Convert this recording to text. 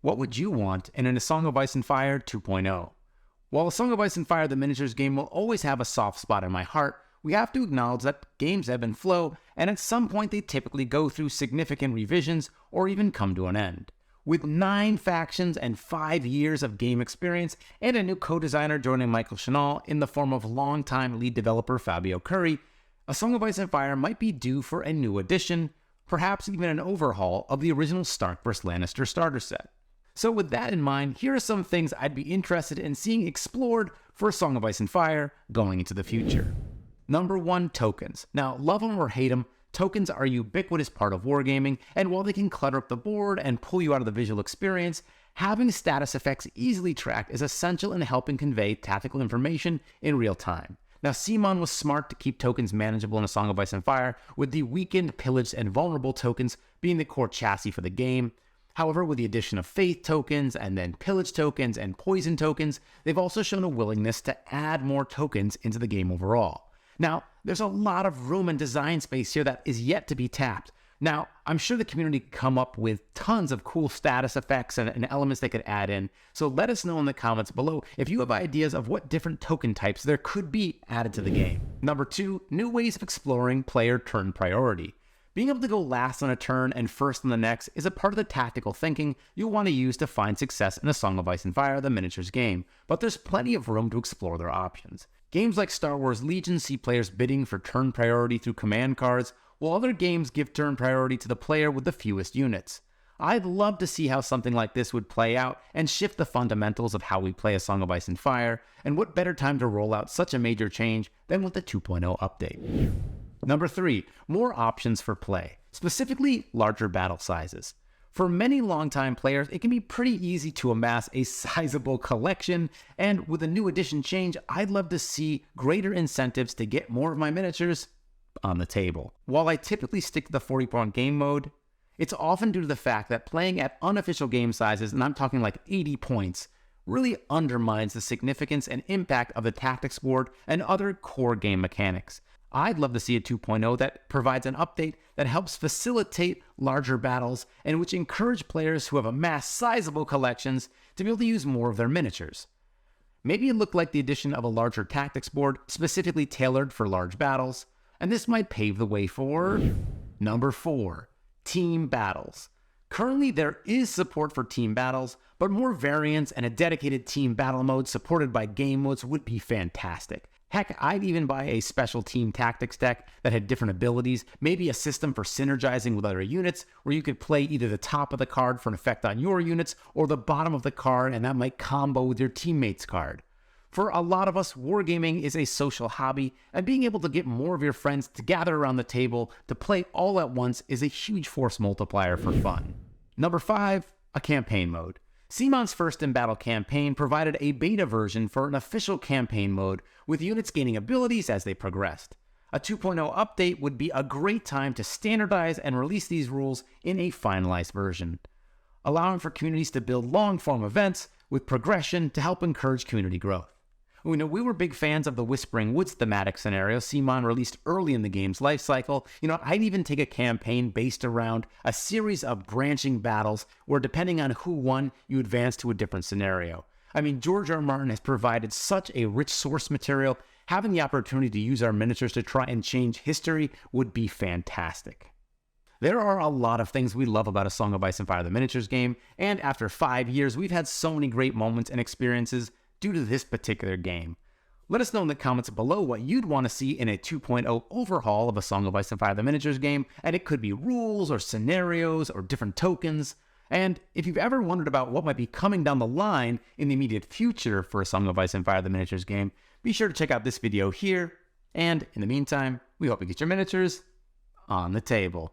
What would you want in A Song of Ice and Fire 2.0? While A Song of Ice and Fire the miniatures game will always have a soft spot in my heart, we have to acknowledge that games ebb and flow, and at some point they typically go through significant revisions or even come to an end. With 9 factions and 5 years of game experience, and a new co-designer joining Michael Chanel in the form of longtime lead developer Fabio Curry, A Song of Ice and Fire might be due for a new edition, perhaps even an overhaul of the original Stark vs. Lannister starter set. So with that in mind, here are some things I'd be interested in seeing explored for A Song of Ice and Fire going into the future. Number 1, tokens. Now, love them or hate them, tokens are a ubiquitous part of wargaming, and while they can clutter up the board and pull you out of the visual experience, having status effects easily tracked is essential in helping convey tactical information in real time. Now, CMON was smart to keep tokens manageable in A Song of Ice and Fire, with the weakened, pillaged, and vulnerable tokens being the core chassis for the game. However, with the addition of faith tokens, and then pillage tokens, and poison tokens, they've also shown a willingness to add more tokens into the game overall. Now, there's a lot of room and design space here that is yet to be tapped. Now, I'm sure the community could come up with tons of cool status effects and elements they could add in, so let us know in the comments below if you have ideas of what different token types there could be added to the game. Number 2, new ways of exploring player turn priority. Being able to go last on a turn and first on the next is a part of the tactical thinking you'll want to use to find success in A Song of Ice and Fire, the miniatures game, but there's plenty of room to explore their options. Games like Star Wars Legion see players bidding for turn priority through command cards, while other games give turn priority to the player with the fewest units. I'd love to see how something like this would play out and shift the fundamentals of how we play A Song of Ice and Fire, and what better time to roll out such a major change than with the 2.0 update. Number 3, more options for play, specifically larger battle sizes. For many longtime players, it can be pretty easy to amass a sizable collection, and with a new edition change, I'd love to see greater incentives to get more of my miniatures on the table. While I typically stick to the 40-point game mode, it's often due to the fact that playing at unofficial game sizes, and I'm talking like 80 points, really undermines the significance and impact of the tactics board and other core game mechanics. I'd love to see a 2.0 that provides an update that helps facilitate larger battles and which encourage players who have amassed sizable collections to be able to use more of their miniatures. Maybe it looked like the addition of a larger tactics board specifically tailored for large battles, and this might pave the way for number 4, team battles. Currently, there is support for team battles, but more variants and a dedicated team battle mode supported by game modes would be fantastic. Heck, I'd even buy a special team tactics deck that had different abilities, maybe a system for synergizing with other units, where you could play either the top of the card for an effect on your units, or the bottom of the card, and that might combo with your teammate's card. For a lot of us, wargaming is a social hobby, and being able to get more of your friends to gather around the table to play all at once is a huge force multiplier for fun. Number 5, a campaign mode. CMON's First in Battle campaign provided a beta version for an official campaign mode, with units gaining abilities as they progressed. A 2.0 update would be a great time to standardize and release these rules in a finalized version, allowing for communities to build long-form events with progression to help encourage community growth. We were big fans of the Whispering Woods thematic scenario CMON released early in the game's life cycle. I'd even take a campaign based around a series of branching battles where, depending on who won, you advance to a different scenario. George R. R. Martin has provided such a rich source material. Having the opportunity to use our miniatures to try and change history would be fantastic. There are a lot of things we love about A Song of Ice and Fire the miniatures game, and after 5 years, we've had so many great moments and experiences due to this particular game. Let us know in the comments below what you'd want to see in a 2.0 overhaul of A Song of Ice and Fire the miniatures game, and it could be rules or scenarios or different tokens. And if you've ever wondered about what might be coming down the line in the immediate future for A Song of Ice and Fire the miniatures game, be sure to check out this video here, and in the meantime, we hope you get your miniatures on the table.